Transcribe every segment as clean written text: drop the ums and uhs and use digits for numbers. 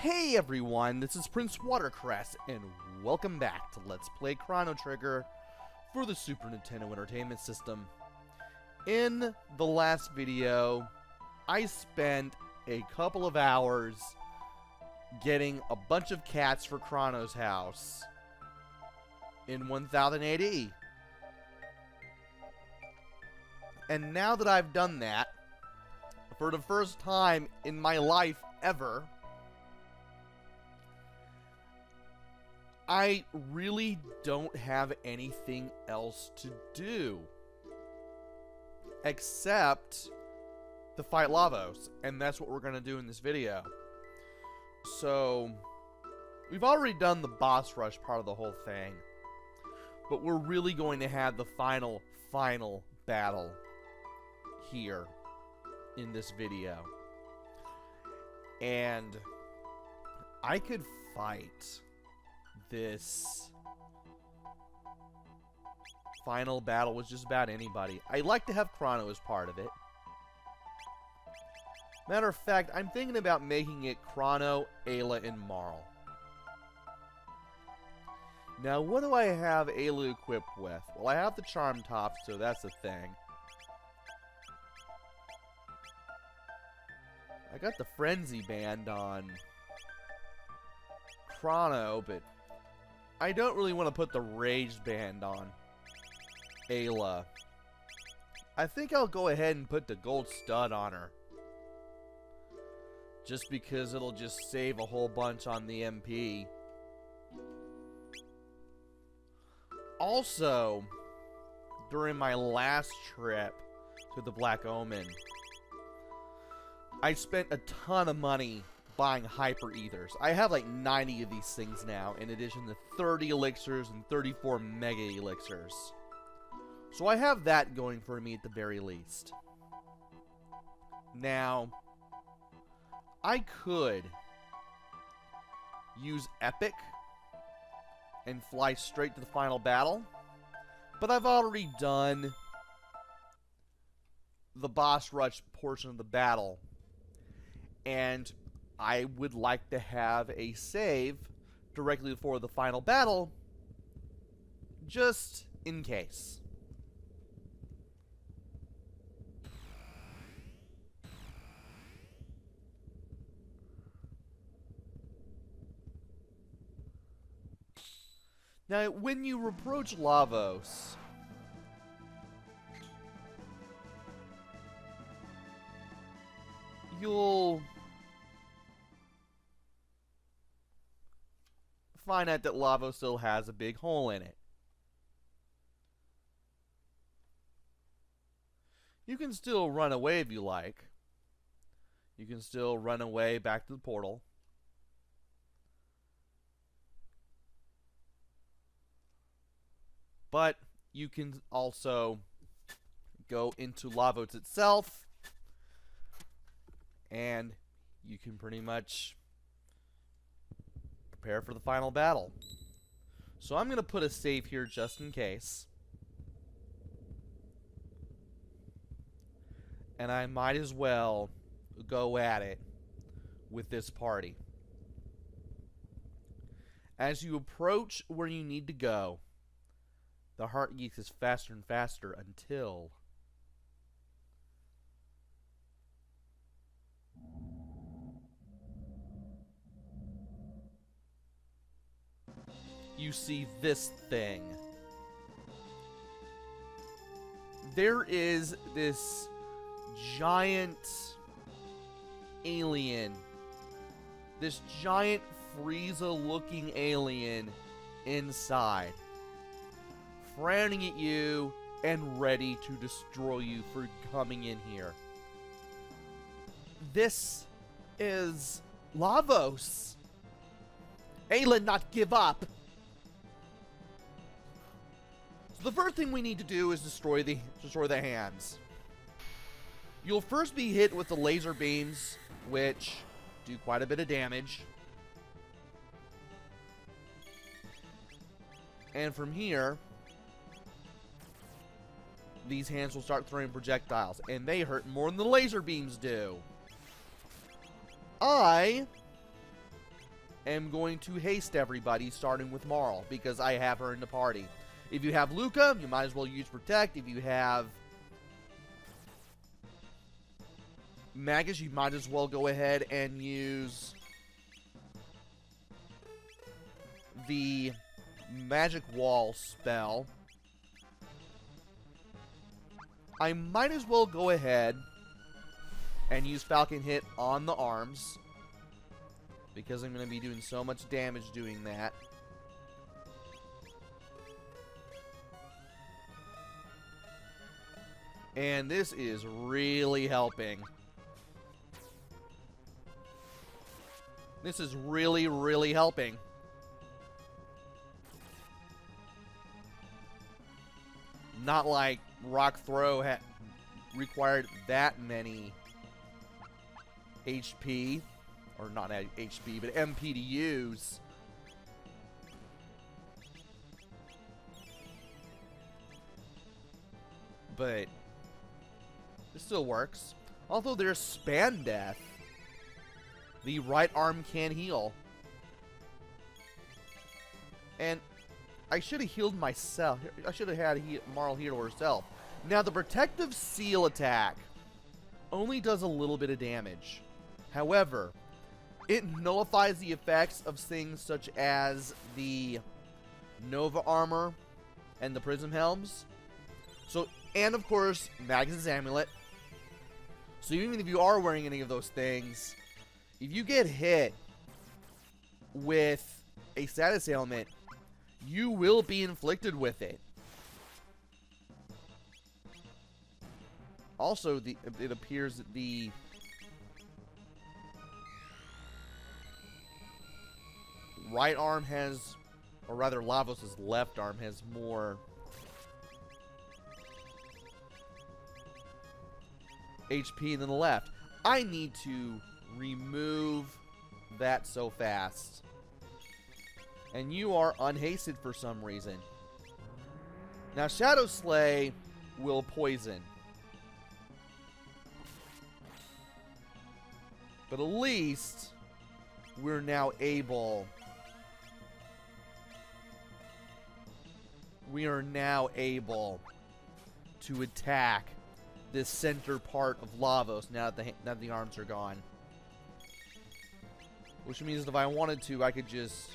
Hey everyone, this is PrinceWatercress, and welcome back to Let's Play Chrono Trigger for the Super Nintendo Entertainment System. In the last video, I spent a couple of hours getting a bunch of cats for Chrono's house in 1000 AD. And now that I've done that, for the first time in my life ever, I really don't have anything else to do except to fight Lavos, and that's what we're going to do in this video. So, we've already done the boss rush part of the whole thing, but we're really going to have the final battle here in this video. And I could fight this final battle with just about anybody. I like to have Chrono as part of it. Matter of fact, I'm thinking about making it Chrono, Ayla, and Marl. Now, what do I have Ayla equipped with? Well, I have the Charm Top, so that's a thing. I got the Frenzy Band on Chrono, but I don't really want to put the Rage Band on Ayla. I think I'll go ahead and put the Gold Stud on her, just because it'll just save a whole bunch on the MP. Also, during my last trip to the Black Omen, I spent a ton of money buying Hyper Ethers. I have like 90 of these things now, in addition to 30 elixirs and 34 Mega Elixirs. So I have that going for me at the very least. Now, I could use Epic and fly straight to the final battle, but I've already done the boss rush portion of the battle, and I would like to have a save directly before the final battle, just in case. Now, when you approach Lavos, you'll find out that Lavos still has a big hole in it. You can still run away if you like. You can still run away back to the portal. But you can also go into Lavos itself, and you can pretty much prepare for the final battle. So I'm going to put a save here just in case. And I might as well go at it with this party. As you approach where you need to go, the heart geeks faster and faster until you see this thing. There is this giant alien, this giant Frieza-looking alien inside, frowning at you and ready to destroy you for coming in here. This is Lavos. Ayla, not give up. So the first thing we need to do is destroy the hands. You'll first be hit with the laser beams, which do quite a bit of damage. And from here, these hands will start throwing projectiles, and they hurt more than the laser beams do. I am going to haste everybody, starting with Marl, because I have her in the party. If you have Luca, you might as well use Protect. If you have Magus, you might as well go ahead and use the Magic Wall spell. I might as well go ahead and use Falcon Hit on the arms, because I'm going to be doing so much damage doing that. And this is really helping. This is really, really helping. Not like Rock Throw required that many HP, or not HP, but MP to use. But it still works. Although there's Span Death. The right arm can heal. And I should have healed myself. I should have had Marl heal herself. Now the Protective Seal attack only does a little bit of damage. However, it nullifies the effects of things such as the Nova Armor and the Prism Helms. So, and of course, Magus' Amulet. So even if you are wearing any of those things, if you get hit with a status ailment, you will be inflicted with it. Also, it appears that the right arm has, or rather Lavos' left arm has more HP than the left. I need to remove that so fast. And you are unhasted for some reason. Now Shadow Slay will poison. But at least we're now able... We are now able to attack this center part of Lavos now that the arms are gone. Which means that if I wanted to, I could just...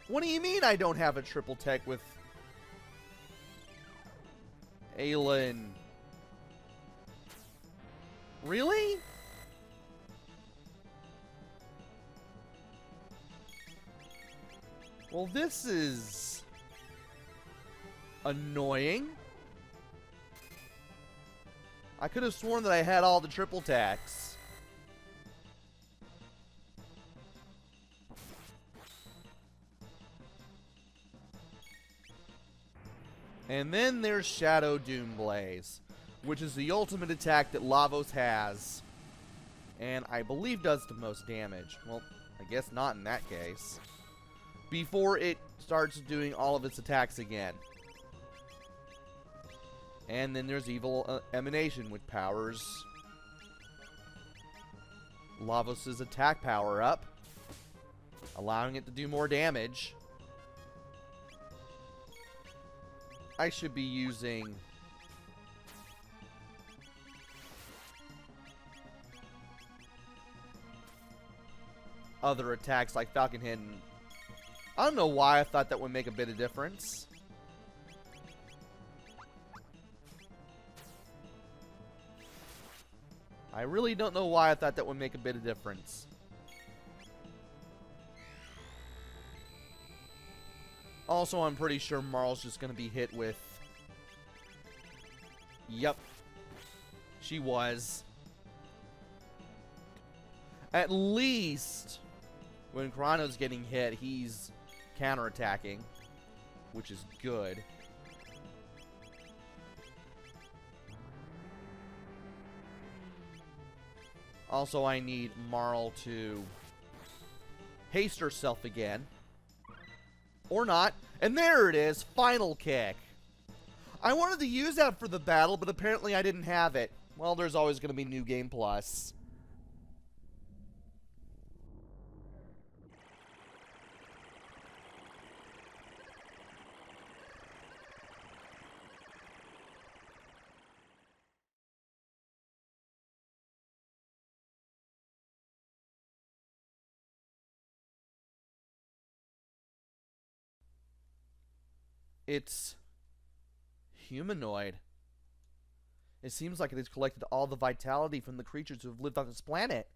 What do you mean I don't have a triple tech with Aelin? Really? Well, this is annoying. I could have sworn that I had all the triple tacks. And then there's Shadow Doomblaze, which is the ultimate attack that Lavos has, and I believe does the most damage. Well, I guess not in that case. Before it starts doing all of its attacks again. And then there's Evil Emanation, which powers Lavos' attack power up, allowing it to do more damage. I should be using other attacks like Falcon Hit. I don't know why I thought that would make a bit of difference. I really don't know why I thought that would make a bit of difference. Also, I'm pretty sure Marl's just going to be hit with... Yep. She was. At least, when Chrono's getting hit, he's counterattacking, which is good. Also, I need Marl to haste herself again. Or not. And there it is. Final kick. I wanted to use that for the battle, but apparently I didn't have it. Well, there's always going to be New Game Plus. It's humanoid. It seems like it has collected all the vitality from the creatures who have lived on this planet.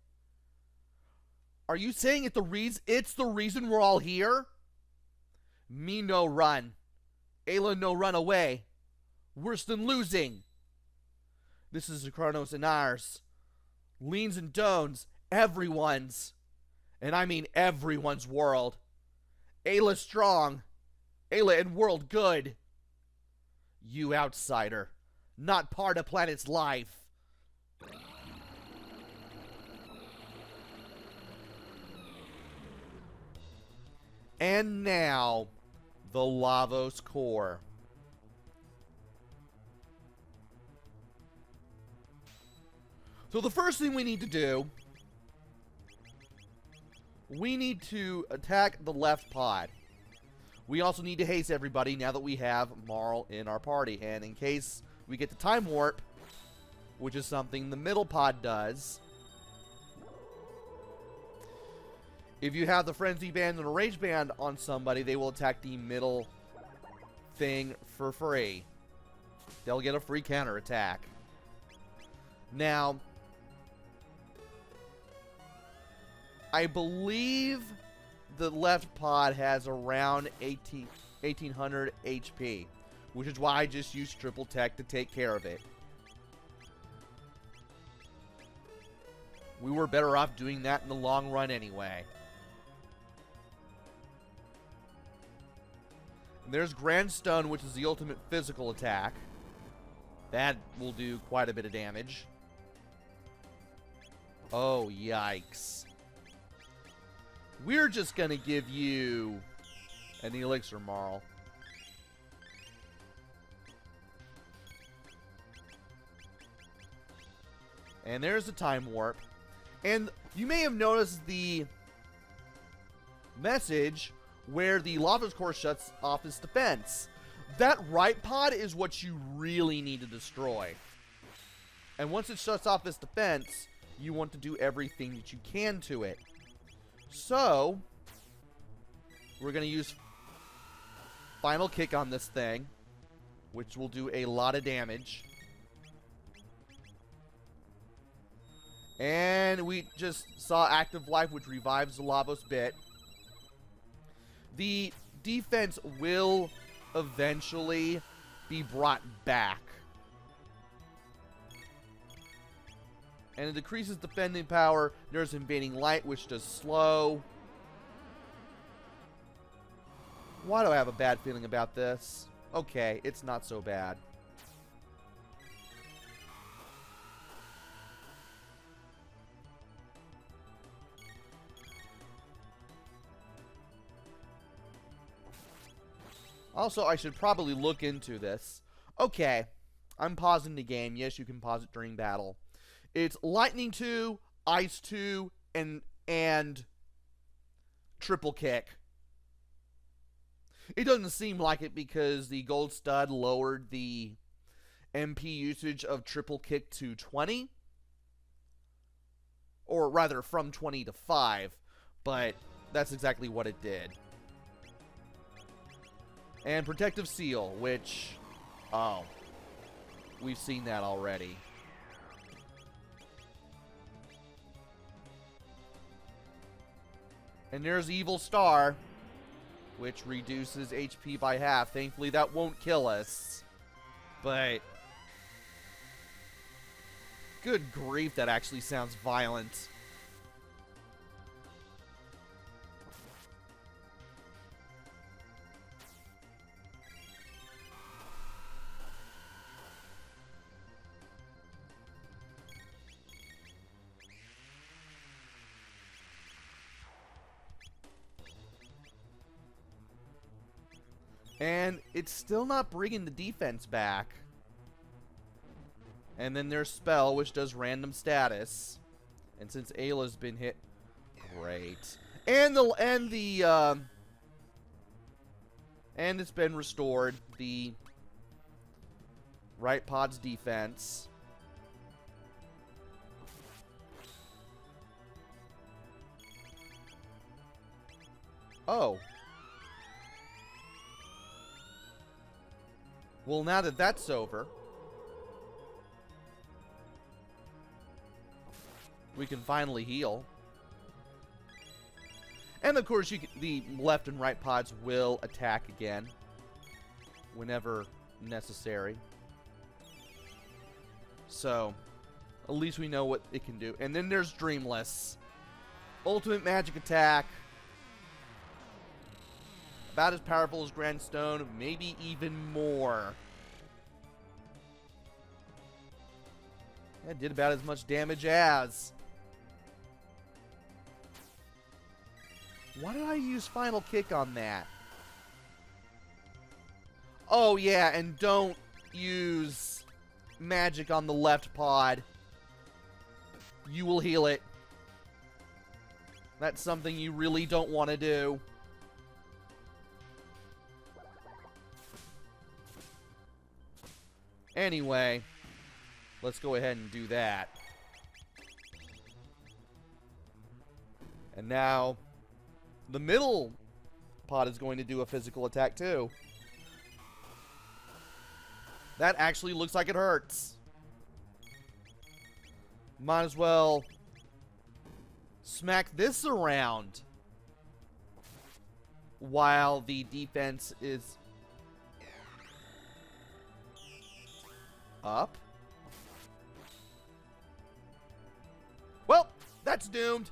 Are you saying it's the reason we're all here? Me no run. Ayla no run away. Worse than losing. This is the Chronos and ours. Leans and Dones, everyone's. And I mean everyone's world. Ayla strong. Ayla and world good. You outsider. Not part of planet's life. And now, the Lavos core. So the first thing we need to do, we need to attack the left pod. We also need to haste everybody now that we have Marl in our party. And in case we get the time warp, which is something the middle pod does, if you have the Frenzy Band and a Rage Band on somebody, they will attack the middle thing for free. They'll get a free counter attack. Now, I believe the left pod has around 1800 HP, which is why I just used triple tech to take care of it. We were better off doing that in the long run anyway. And there's Grand Stun, which is the ultimate physical attack. That will do quite a bit of damage. Oh, yikes. We're just gonna give you an elixir, Marl. And there's the time warp. And you may have noticed the message where the Lavos core shuts off its defense. That right pod is what you really need to destroy. And once it shuts off its defense, you want to do everything that you can to it. So, we're going to use Final Kick on this thing, which will do a lot of damage. And we just saw Active Life, which revives the Lavos bit. The defense will eventually be brought back. And it decreases defending power. There's Invading Light, which does slow. Why do I have a bad feeling about this? Okay, it's not so bad. Also, I should probably look into this. Okay, I'm pausing the game. Yes, you can pause it during battle. It's Lightning 2, Ice 2, and Triple Kick. It doesn't seem like it because the Gold Stud lowered the MP usage of Triple Kick to 20. Or rather, from 20 to 5. But that's exactly what it did. And Protective Seal, which... oh. We've seen that already. And there's Evil Star, which reduces HP by half. Thankfully, that won't kill us. But... good grief, that actually sounds violent. And it's still not bringing the defense back. And then there's Spell, which does random status. And since Ayla's been hit, great. And it's been restored, the right pod's defense. Oh. Well, now that that's over, we can finally heal. And of course, the left and right pods will attack again whenever necessary. So, at least we know what it can do. And then there's Dreamless. Ultimate magic attack. About as powerful as Grand Stone, maybe even more. That did about as much damage as. Why did I use Final Kick on that? Oh yeah, and don't use magic on the left pod. You will heal it. That's something you really don't want to do. Anyway, let's go ahead and do that. And now, the middle pod is going to do a physical attack too. That actually looks like it hurts. Might as well smack this around while the defense is up. Well, that's doomed.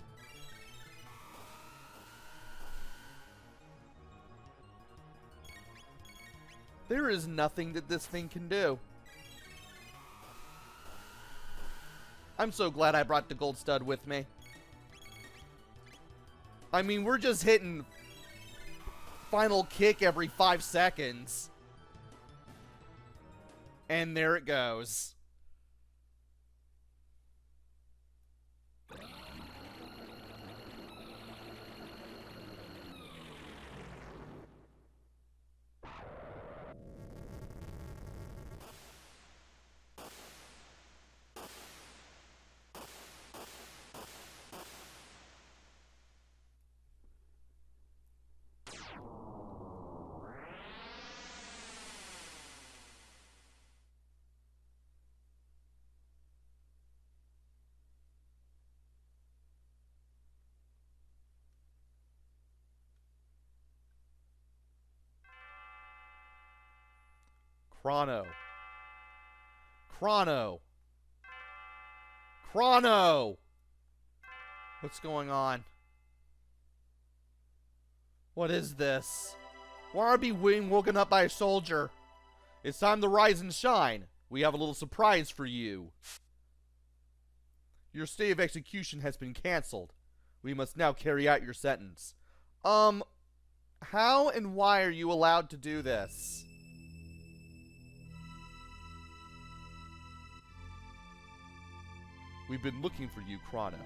There is nothing that this thing can do. I'm so glad I brought the gold stud with me. I mean, we're just hitting Final Kick every 5 seconds. And there it goes. Chrono. Chrono. Chrono! What's going on? What is this? Why are we being woken up by a soldier? It's time to rise and shine. We have a little surprise for you. Your stay of execution has been canceled. We must now carry out your sentence. How and why are you allowed to do this? We've been looking for you, Chrono.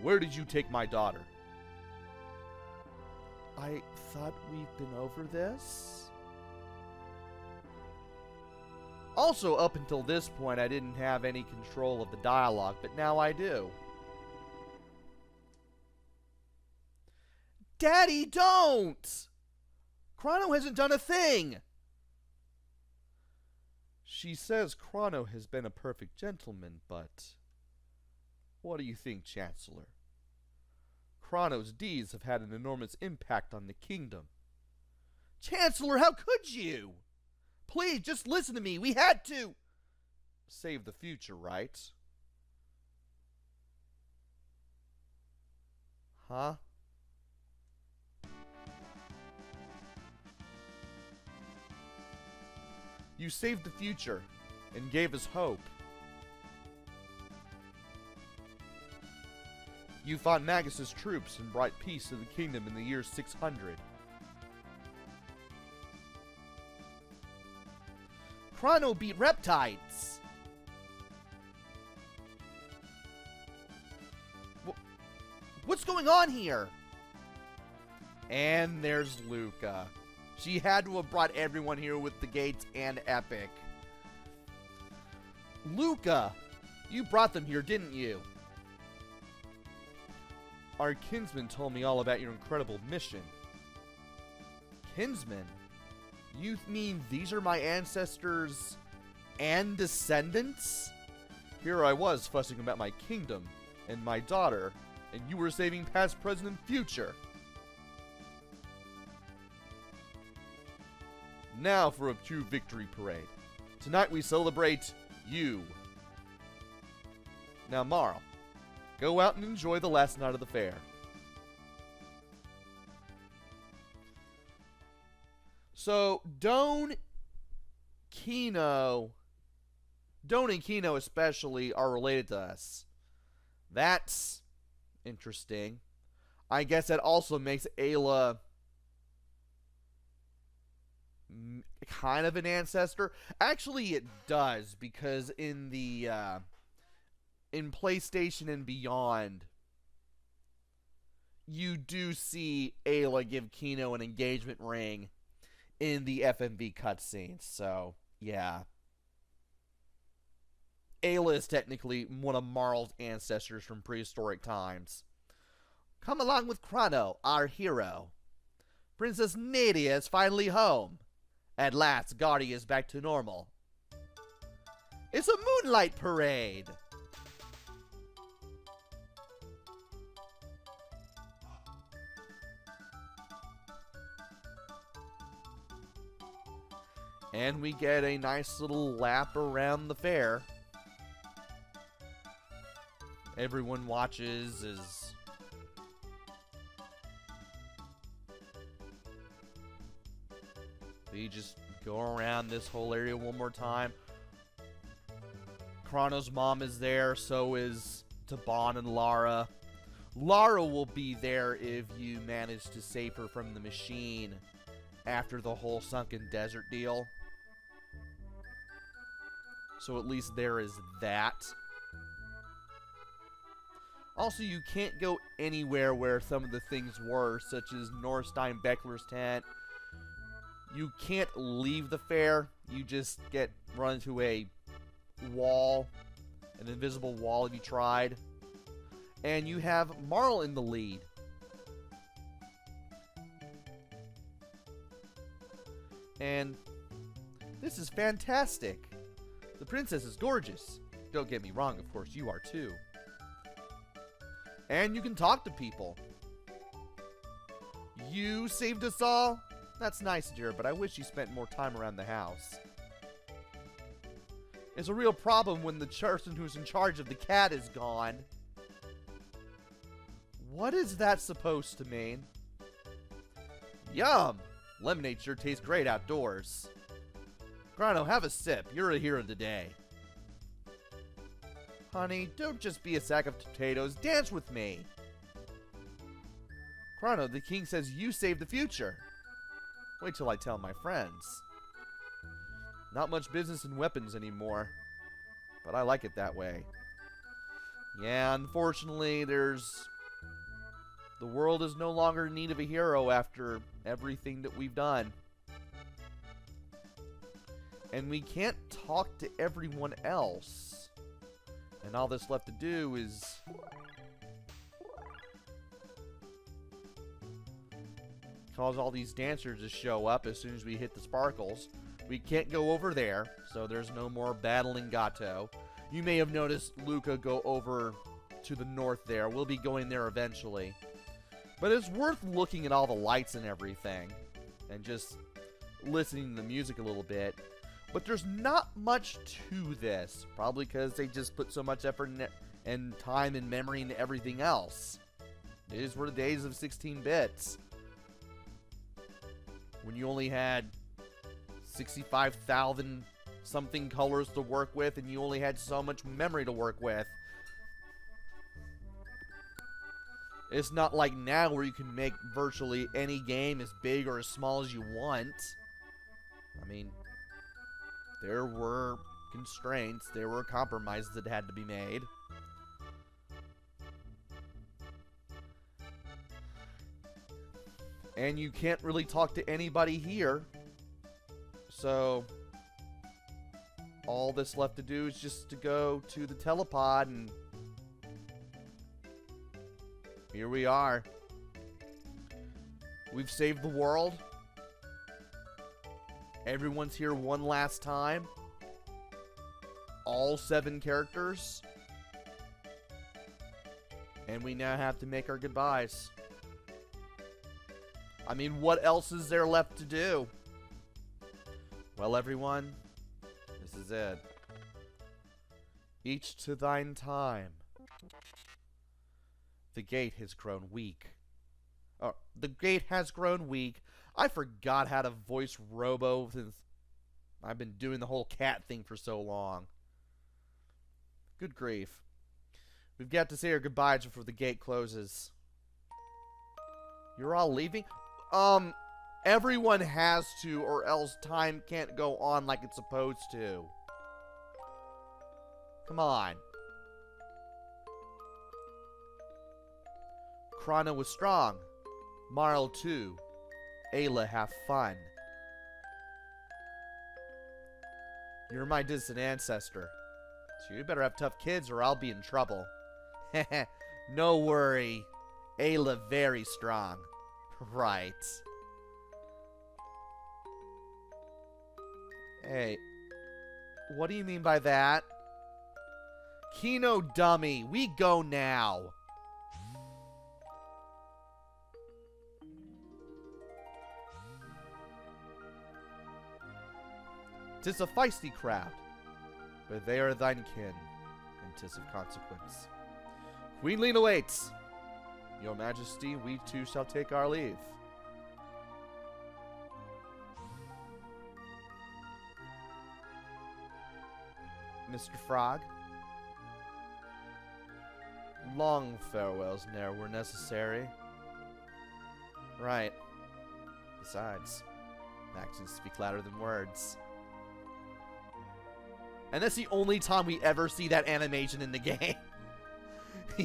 Where did you take my daughter? I thought we've been over this? Also, up until this point, I didn't have any control of the dialogue, but now I do. Daddy, don't! Chrono hasn't done a thing! She says Chrono has been a perfect gentleman, but... what do you think, Chancellor? Chrono's deeds have had an enormous impact on the kingdom. Chancellor, how could you? Please, just listen to me. We had to save the future, right? Huh? You saved the future and gave us hope. You fought Magus's troops and brought peace to the kingdom in the year 600. Chrono beat Reptides! What's going on here? And there's Luca. She had to have brought everyone here with the gates and Epic. Luca! You brought them here, didn't you? Our kinsman told me all about your incredible mission. Kinsman? You mean these are my ancestors and descendants? Here I was fussing about my kingdom and my daughter, and you were saving past, present, and future. Now for a true victory parade. Tonight we celebrate you. Now, Marl, go out and enjoy the last night of the fair. So, Doan and Kino especially are related to us. That's interesting. I guess that also makes Ayla kind of an ancestor. Actually, it does, because in the in PlayStation and beyond, you do see Ayla give Kino an engagement ring in the FMV cutscenes. So, yeah. Ayla is technically one of Marl's ancestors from prehistoric times. Come along with Chrono, our hero. Princess Nadia is finally home. At last, Guardia is back to normal. It's a moonlight parade! And we get a nice little lap around the fair. Everyone watches as we just go around this whole area one more time. Chrono's mom is there, so is Taban and Lara. Lara will be there if you manage to save her from the machine after the whole sunken desert deal. So at least there is that. Also, you can't go anywhere where some of the things were, such as Norstein Beckler's tent. You can't leave the fair. You just get run into a wall, an invisible wall if you tried. And you have Marl in the lead. And this is fantastic. The princess is gorgeous. Don't get me wrong, of course, you are too. And you can talk to people. You saved us all? That's nice, dear, but I wish you spent more time around the house. It's a real problem when the person who's in charge of the cat is gone. What is that supposed to mean? Yum! Lemonade sure tastes great outdoors. Chrono, have a sip. You're a hero today. Honey, don't just be a sack of potatoes. Dance with me. Chrono, the king says you saved the future. Wait till I tell my friends. Not much business in weapons anymore, but I like it that way. Yeah, unfortunately, the world is no longer in need of a hero after everything that we've done. And we can't talk to everyone else. And all that's left to do is cause all these dancers to show up as soon as we hit the sparkles. We can't go over there, so there's no more battling Gato. You may have noticed Luca go over to the north there. We'll be going there eventually. But it's worth looking at all the lights and everything, and just listening to the music a little bit. But there's not much to this, probably because they just put so much effort and time and memory into everything else. These were the days of 16 bits. When you only had 65,000 something colors to work with, and you only had so much memory to work with. It's not like now where you can make virtually any game as big or as small as you want. I mean, there were constraints, there were compromises that had to be made. And you can't really talk to anybody here. So all that's left to do is just to go to the telepod, and here we are. We've saved the world. Everyone's here one last time. All 7 characters. And we now have to make our goodbyes. I mean, what else is there left to do? Well, everyone, this is it. Each to thine time. The gate has grown weak. The gate has grown weak. I forgot how to voice Robo since I've been doing the whole cat thing for so long. Good grief. We've got to say our goodbyes before the gate closes. You're all leaving? Everyone has to, or else time can't go on like it's supposed to. Come on. Chrono was strong. Marl too. Ayla, have fun. You're my distant ancestor. So you better have tough kids or I'll be in trouble. No worry. Ayla very strong. Right. Hey. What do you mean by that? Kino dummy, we go now. Tis a feisty crowd, but they are thine kin, and tis of consequence. Queenling awaits. Your Majesty, we too shall take our leave. Mr. Frog? Long farewells ne'er were necessary. Right. Besides, actions speak louder than words. And that's the only time we ever see that animation in the game.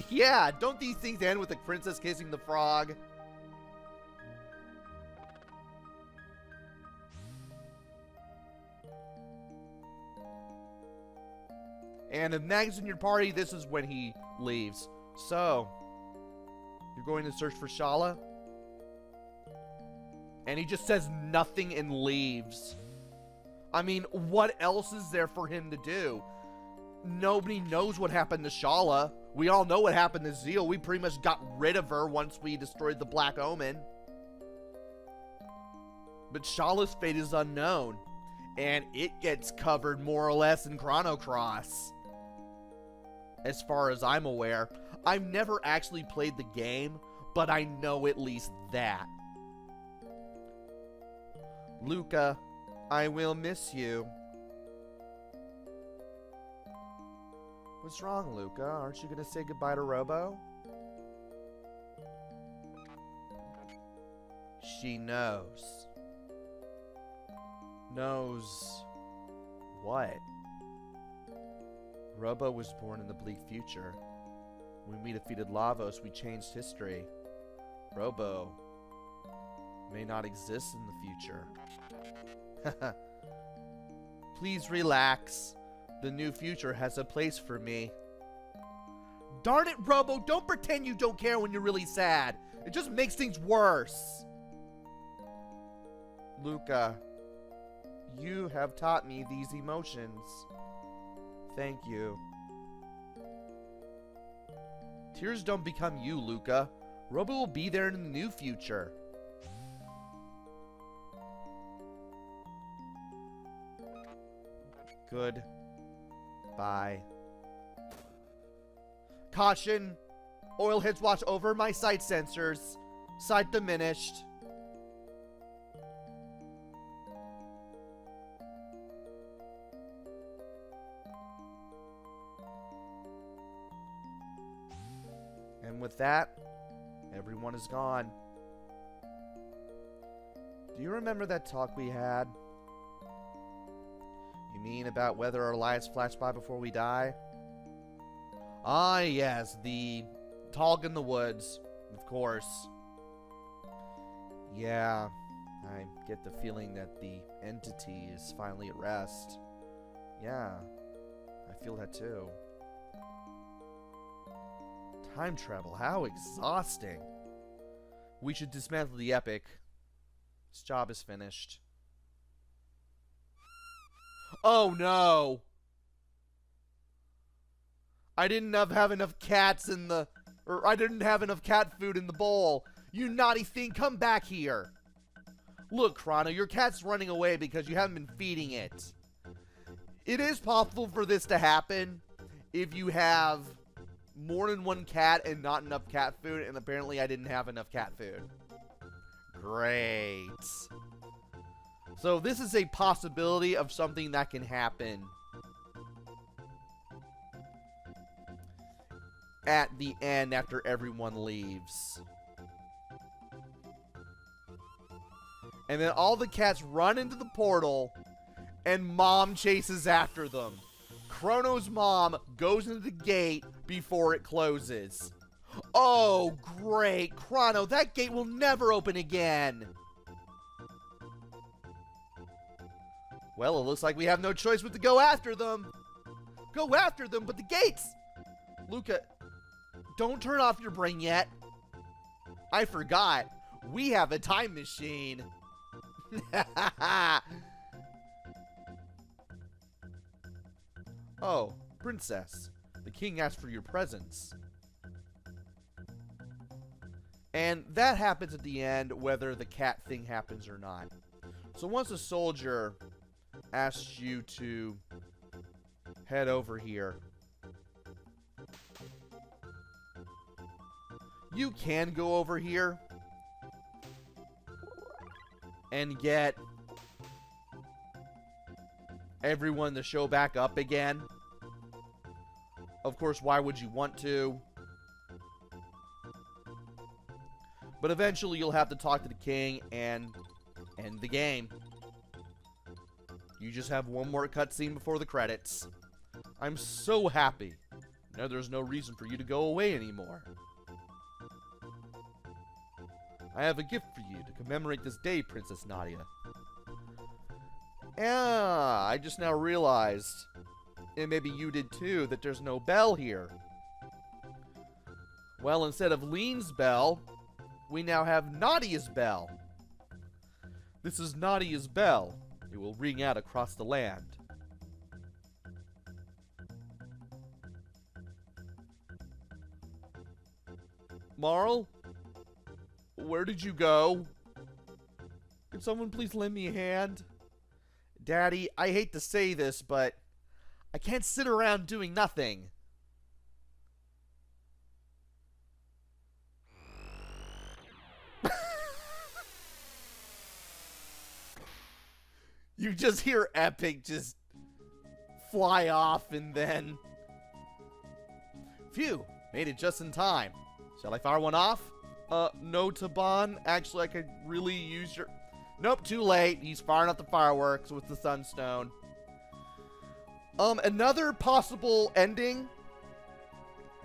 Yeah, don't these things end with the princess kissing the frog? And if Mag's in your party, this is when he leaves. So, you're going to search for Shala? And he just says nothing and leaves. I mean, what else is there for him to do? Nobody knows what happened to Shala. We all know what happened to Zeal. We pretty much got rid of her once we destroyed the Black Omen. But Shala's fate is unknown. And it gets covered more or less in Chrono Cross. As far as I'm aware. I've never actually played the game, but I know at least that. Luca, I will miss you. What's wrong, Luca? Aren't you going to say goodbye to Robo? She knows. Knows what? Robo was born in the bleak future. When we defeated Lavos, we changed history. Robo may not exist in the future. Please relax. The new future has a place for me. Darn it, Robo, don't pretend you don't care when you're really sad. It just makes things worse. Luca, you have taught me these emotions. Thank you. Tears don't become you, Luca. Robo will be there in the new future. Good. Bye. Caution! Oil hits watch over my sight sensors. Sight diminished. And with that, everyone is gone. Do you remember that talk we had? You mean about whether our lives flash by before we die? Ah, yes, the talk in the woods, of course. Yeah, I get the feeling that the entity is finally at rest. Yeah, I feel that too. Time travel, how exhausting. We should dismantle the epic. This job is finished. Oh no! I didn't have enough cats in the... Or I didn't have enough cat food in the bowl. You naughty thing, come back here. Look, Chrono, your cat's running away because you haven't been feeding it. It is possible for this to happen if you have more than one cat and not enough cat food, and apparently I didn't have enough cat food. Great. So this is a possibility of something that can happen at the end after everyone leaves. And then all the cats run into the portal, and Mom chases after them. Chrono's mom goes into the gate before it closes. Oh, great. Chrono, that gate will never open again. Well, it looks like we have no choice but to go after them. Go after them, but the gates... Luca, don't turn off your brain yet. I forgot. We have a time machine. Oh, princess. The king asked for your presents. And that happens at the end, whether the cat thing happens or not. So once a soldier asks you to head over here, you can go over here and get everyone to show back up again. Of course, why would you want to? But eventually you'll have to talk to the king and end the game. You just have one more cutscene before the credits. I'm so happy. Now there's no reason for you to go away anymore. I have a gift for you to commemorate this day, Princess Nadia. Yeah, I just now realized, and maybe you did too, that there's no bell here. Well, instead of Lean's bell, we now have Nadia's bell. This is Nadia's bell. It will ring out across the land. Marl? Where did you go? Can someone please lend me a hand? Daddy, I hate to say this, but I can't sit around doing nothing. You just hear Epic just fly off and then... Phew, made it just in time. Shall I fire one off? No, Taban. Actually, I could really use your... Nope, too late. He's firing up the fireworks with the Sunstone. Another possible ending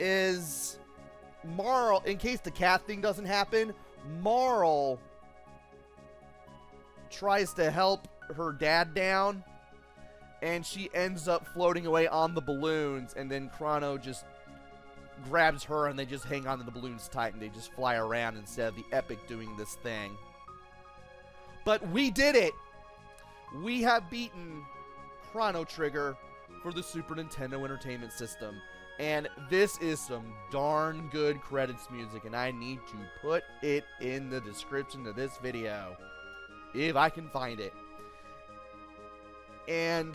is Marl, in case the cat thing doesn't happen, Marl tries to help her dad down, and she ends up floating away on the balloons, and then Chrono just grabs her and they just hang on to the balloons tight and they just fly around instead of the Epic doing this thing. But we did it! We have beaten Chrono Trigger for the Super Nintendo Entertainment System. And this is some darn good credits music, and I need to put it in the description of this video, if I can find it. And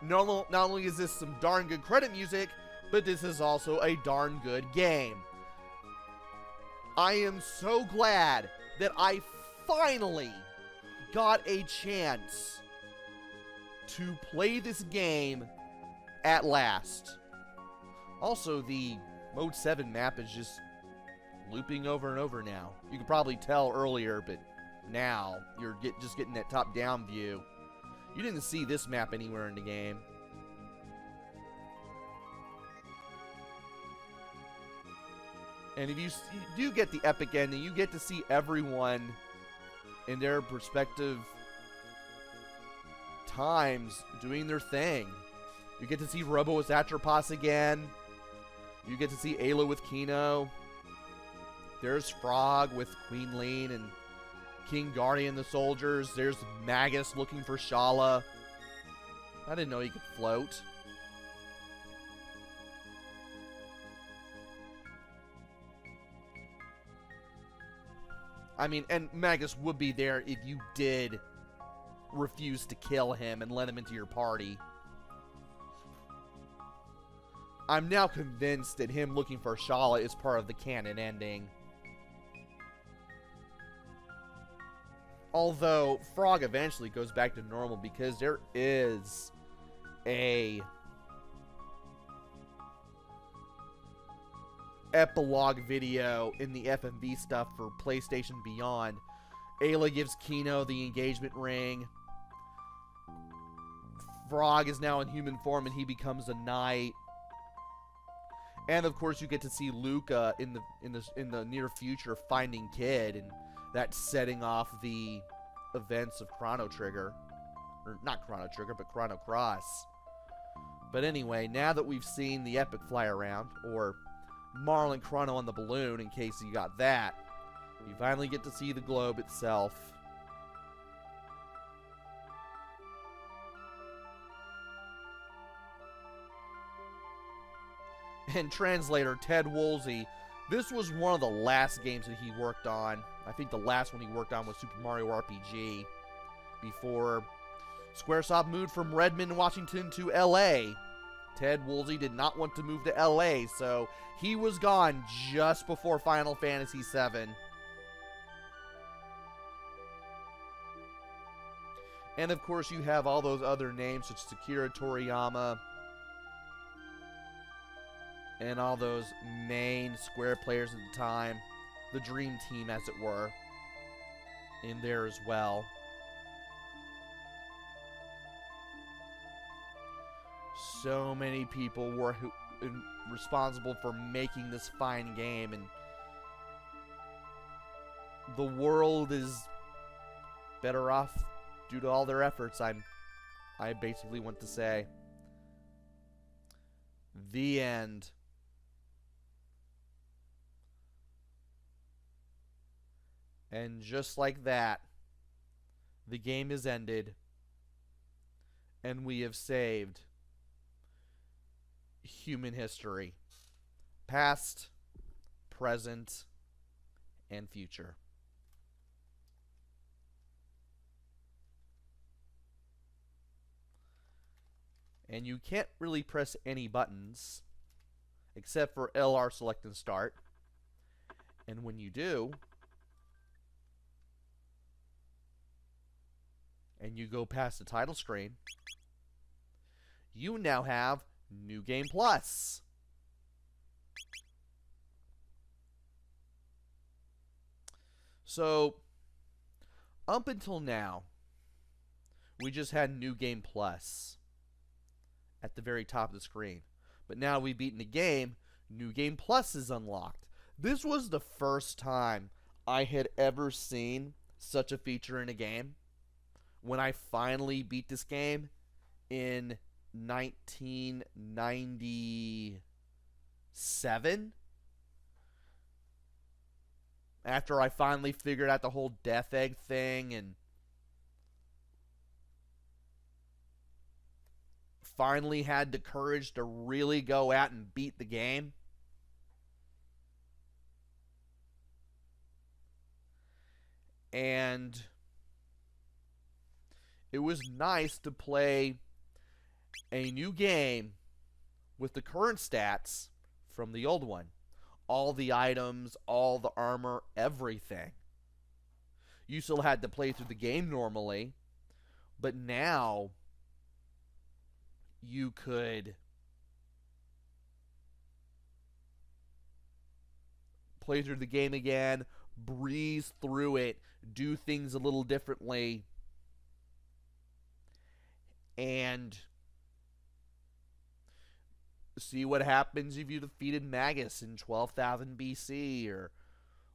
not only is this some darn good credit music, but this is also a darn good game. I am so glad that I finally got a chance to play this game at last. Also, the Mode 7 map is just looping over and over now. You could probably tell earlier, but now you're just getting that top-down view. You didn't see this map anywhere in the game. And if you do get the epic ending, you get to see everyone in their respective times doing their thing. You get to see Robo with Atropos again. You get to see Ayla with Kino. There's Frog with Queen Lean and King Guardian the soldiers. There's Magus looking for Shala. I didn't know he could float. I mean, and Magus would be there if you did refuse to kill him and let him into your party. I'm now convinced that him looking for Shala is part of the canon ending. Although, Frog eventually goes back to normal because there is a epilogue video in the FMV stuff for PlayStation Beyond. Ayla gives Kino the engagement ring. Frog is now in human form and he becomes a knight. And of course, you get to see Luca in the near future finding Kid, and that's setting off the events of Chrono Trigger, or not Chrono Trigger, but Chrono Cross. But anyway, now that we've seen the epic fly around, or Marlon Chrono on the balloon, in case you got that, you finally get to see the globe itself. And translator Ted Woolsey, this was one of the last games that he worked on. I think the last one he worked on was Super Mario RPG, before Squaresoft moved from Redmond, Washington to LA. Ted Woolsey did not want to move to LA, so he was gone just before Final Fantasy VII. And of course you have all those other names such as Akira Toriyama and all those main Square players at the time, the Dream Team as it were, in there as well. So many people were responsible for making this fine game, and the world is better off due to all their efforts, I basically want to say. The end. And just like that, the game is ended, and we have saved human history, past, present, and future. And you can't really press any buttons except for LR select and start. And when you do, and you go past the title screen, you now have New Game Plus. So, up until now, we just had New Game Plus at the very top of the screen. But now we've beaten the game, New Game Plus is unlocked. This was the first time I had ever seen such a feature in a game. When I finally beat this game in 1997, after I finally figured out the whole Death Egg thing and finally had the courage to really go out and beat the game. And it was nice to play a new game with the current stats from the old one. All the items, all the armor, everything. You still had to play through the game normally, but now you could play through the game again, breeze through it, do things a little differently, and see what happens if you defeated Magus in 12,000 BC, or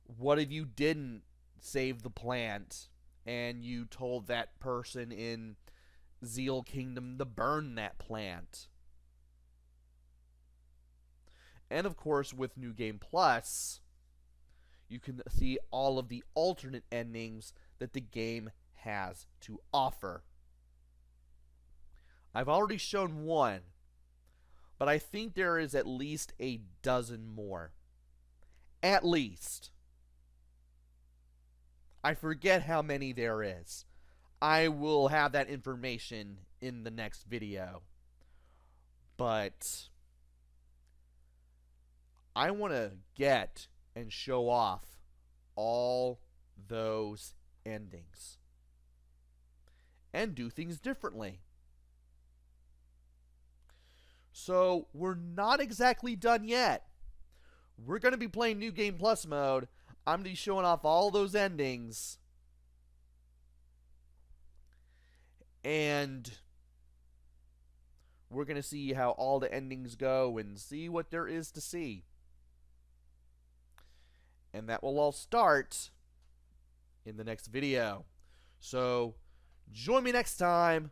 what if you didn't save the plant and you told that person in Zeal Kingdom to burn that plant. And of course, with New Game Plus, you can see all of the alternate endings that the game has to offer. I've already shown one, but I think there is at least a dozen more. At least. I forget how many there is. I will have that information in the next video. But I want to get and show off all those endings and do things differently. So we're not exactly done yet. We're going to be playing New Game Plus mode. I'm going to be showing off all those endings. And we're going to see how all the endings go and see what there is to see. And that will all start in the next video. So join me next time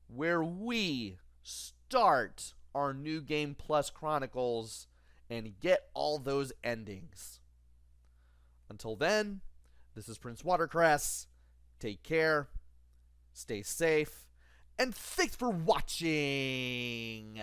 where we start our New Game Plus Chronicles and get all those endings. Until then, this is PrinceWatercress. Take care, stay safe, and thanks for watching!